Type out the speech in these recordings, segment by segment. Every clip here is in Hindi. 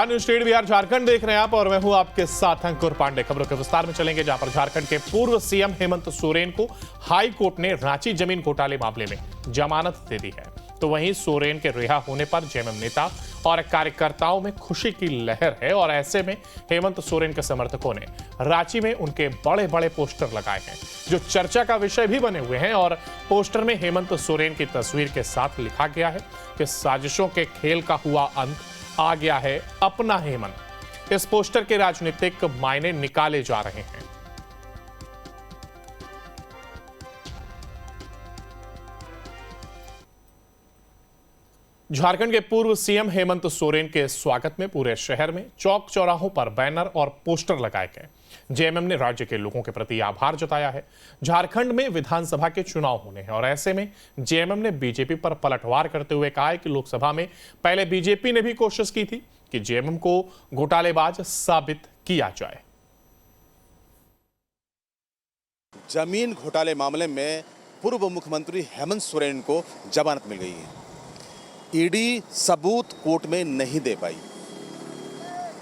नमस्कार, न्यूज स्टेट बिहार झारखंड देख रहे हैं आप और मैं हूं आपके साथ अंकुर पांडे। खबरों के विस्तार में चलेंगे, जहां पर झारखंड के पूर्व सीएम हेमंत सोरेन को हाई कोर्ट ने रांची जमीन घोटाले मामले में जमानत दे दी है। तो वहीं सोरेन के रिहा होने पर जेएमएम नेता और कार्यकर्ताओं में खुशी की लहर है और ऐसे में हेमंत सोरेन के समर्थकों ने रांची में उनके बड़े बड़े पोस्टर लगाए हैं, जो चर्चा का विषय भी बने हुए हैं। और पोस्टर में हेमंत सोरेन की तस्वीर के साथ लिखा गया है कि साजिशों के खेल का हुआ अंत, आ गया है अपना हेमंत। इस पोस्टर के राजनीतिक मायने निकाले जा रहे हैं। झारखंड के पूर्व सीएम हेमंत सोरेन के स्वागत में पूरे शहर में चौक चौराहों पर बैनर और पोस्टर लगाए गए। जेएमएम ने राज्य के लोगों के प्रति आभार जताया है। झारखंड में विधानसभा के चुनाव होने हैं और ऐसे में जेएमएम ने बीजेपी पर पलटवार करते हुए कहा है कि लोकसभा में पहले बीजेपी ने भी कोशिश की थी कि जेएमएम को घोटालेबाज साबित किया जाए। जमीन घोटाले मामले में पूर्व मुख्यमंत्री हेमंत सोरेन को जमानत मिल गई है। ईडी सबूत कोर्ट में नहीं दे पाई।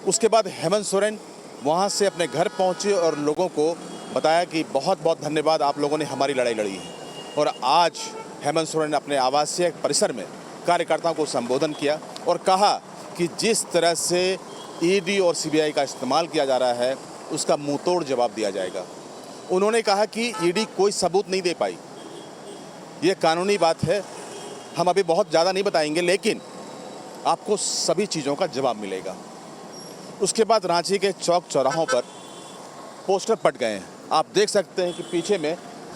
उसके बाद हेमंत सोरेन वहां से अपने घर पहुंचे और लोगों को बताया कि बहुत बहुत धन्यवाद, आप लोगों ने हमारी लड़ाई लड़ी है। और आज हेमंत सोरेन अपने आवासीय परिसर में कार्यकर्ताओं को संबोधन किया और कहा कि जिस तरह से ईडी और सीबीआई का इस्तेमाल किया जा रहा है, उसका मुंहतोड़ जवाब दिया जाएगा। उन्होंने कहा कि ईडी कोई सबूत नहीं दे पाई, ये कानूनी बात है, हम अभी बहुत ज़्यादा नहीं बताएंगे, लेकिन आपको सभी चीज़ों का जवाब मिलेगा। उसके बाद रांची के चौक चौराहों पर पोस्टर पट गए हैं। आप देख सकते हैं कि पीछे में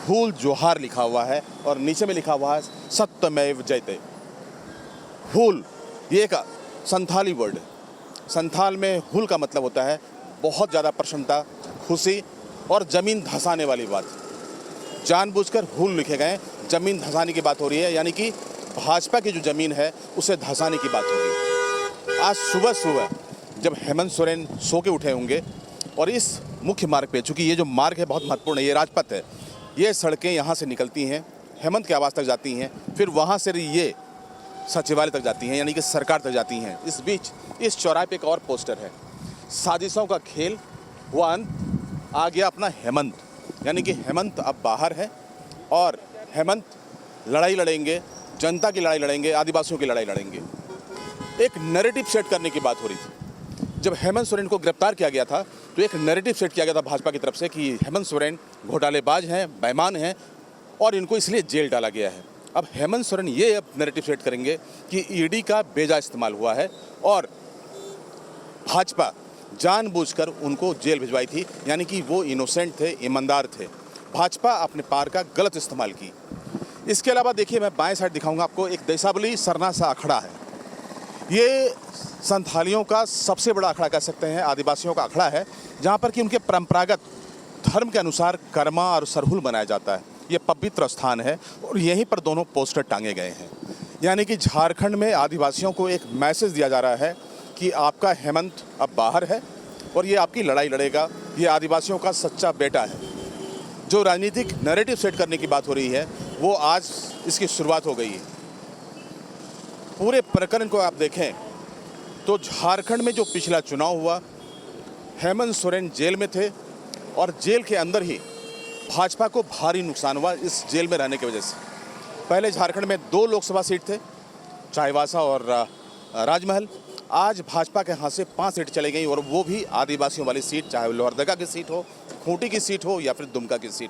हुल जोहार लिखा हुआ है और नीचे में लिखा हुआ है सत्यमेव जयते। हुल ये एक संथाली वर्ड है। संथाल में हुल का मतलब होता है बहुत ज़्यादा प्रसन्नता, खुशी और ज़मीन धंसाने वाली बात। जानबूझकर हुल लिखे गए, ज़मीन धंसाने की बात हो रही है, यानी कि भाजपा की जो ज़मीन है उसे धंसाने की बात होगी। आज सुबह सुबह जब हेमंत सोरेन सो के उठे होंगे और इस मुख्य मार्ग पे, चूँकि ये जो मार्ग है बहुत महत्वपूर्ण है, ये राजपथ है, ये सड़कें यहाँ से निकलती हैं, हेमंत के आवास तक जाती हैं, फिर वहाँ से ये सचिवालय तक जाती हैं, यानी कि सरकार तक जाती हैं। इस बीच इस चौराहे पे एक और पोस्टर है, साजिशों का खेल हुआ अंत, आ गया अपना हेमंत। यानी कि हेमंत अब बाहर है और हेमंत लड़ाई लड़ेंगे, जनता की लड़ाई लड़ेंगे, आदिवासियों की लड़ाई लड़ेंगे। एक नैरेटिव सेट करने की बात हो रही थी। जब हेमंत सोरेन को गिरफ्तार किया गया था तो एक नैरेटिव सेट किया गया था भाजपा की तरफ से कि हेमंत सोरेन घोटालेबाज हैं, बेईमान हैं और इनको इसलिए जेल डाला गया है। अब हेमंत सोरेन ये अब नैरेटिव सेट करेंगे कि ईडी का बेजा इस्तेमाल हुआ है और भाजपा जानबूझकर उनको जेल भिजवाई थी, यानी कि वो इनोसेंट थे, ईमानदार थे। भाजपा अपने पार का गलत इस्तेमाल की। इसके अलावा देखिए, मैं बाएं साइड दिखाऊंगा आपको, एक देसावली सरना सा अखड़ा है। ये संथालियों का सबसे बड़ा अखड़ा कह सकते हैं, आदिवासियों का अखड़ा है, जहाँ पर कि उनके परंपरागत धर्म के अनुसार कर्मा और सरहुल मनाया जाता है। ये पवित्र स्थान है और यहीं पर दोनों पोस्टर टांगे गए हैं। यानी कि झारखंड में आदिवासियों को एक मैसेज दिया जा रहा है कि आपका हेमंत अब बाहर है और ये आपकी लड़ाई लड़ेगा, ये आदिवासियों का सच्चा बेटा है। जो राजनीतिक नैरेटिव सेट करने की बात हो रही है, वो आज इसकी शुरुआत हो गई है। पूरे प्रकरण को आप देखें तो झारखंड में जो पिछला चुनाव हुआ, हेमंत सोरेन जेल में थे और जेल के अंदर ही भाजपा को भारी नुकसान हुआ इस जेल में रहने की वजह से। पहले झारखंड में 2 लोकसभा सीट थे, चाईबासा और राजमहल। आज भाजपा के हाथ से 5 सीट चली गई और वो भी आदिवासियों वाली सीट, चाहे लोहरदगा की सीट हो, खूंटी की सीट हो या फिर दुमका की सीट।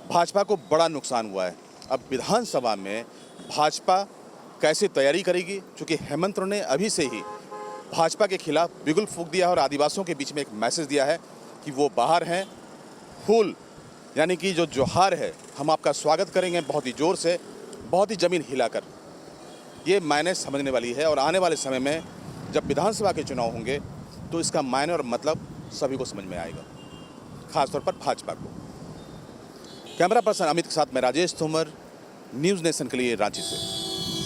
भाजपा को बड़ा नुकसान हुआ है। अब विधानसभा में भाजपा कैसे तैयारी करेगी, क्योंकि हेमंत ने अभी से ही भाजपा के खिलाफ बिगुल फूंक दिया है और आदिवासियों के बीच में एक मैसेज दिया है कि वो बाहर हैं। फूल यानी कि जो जोहार है, हम आपका स्वागत करेंगे बहुत ही ज़ोर से, बहुत ही ज़मीन हिलाकर। ये मायने समझने वाली है और आने वाले समय में जब विधानसभा के चुनाव होंगे तो इसका मायने और मतलब सभी को समझ में आएगा, खासतौर पर भाजपा को। कैमरा पर्सन अमित के साथ मैं राजेश तोमर, न्यूज़ नेशन के लिए रांची से।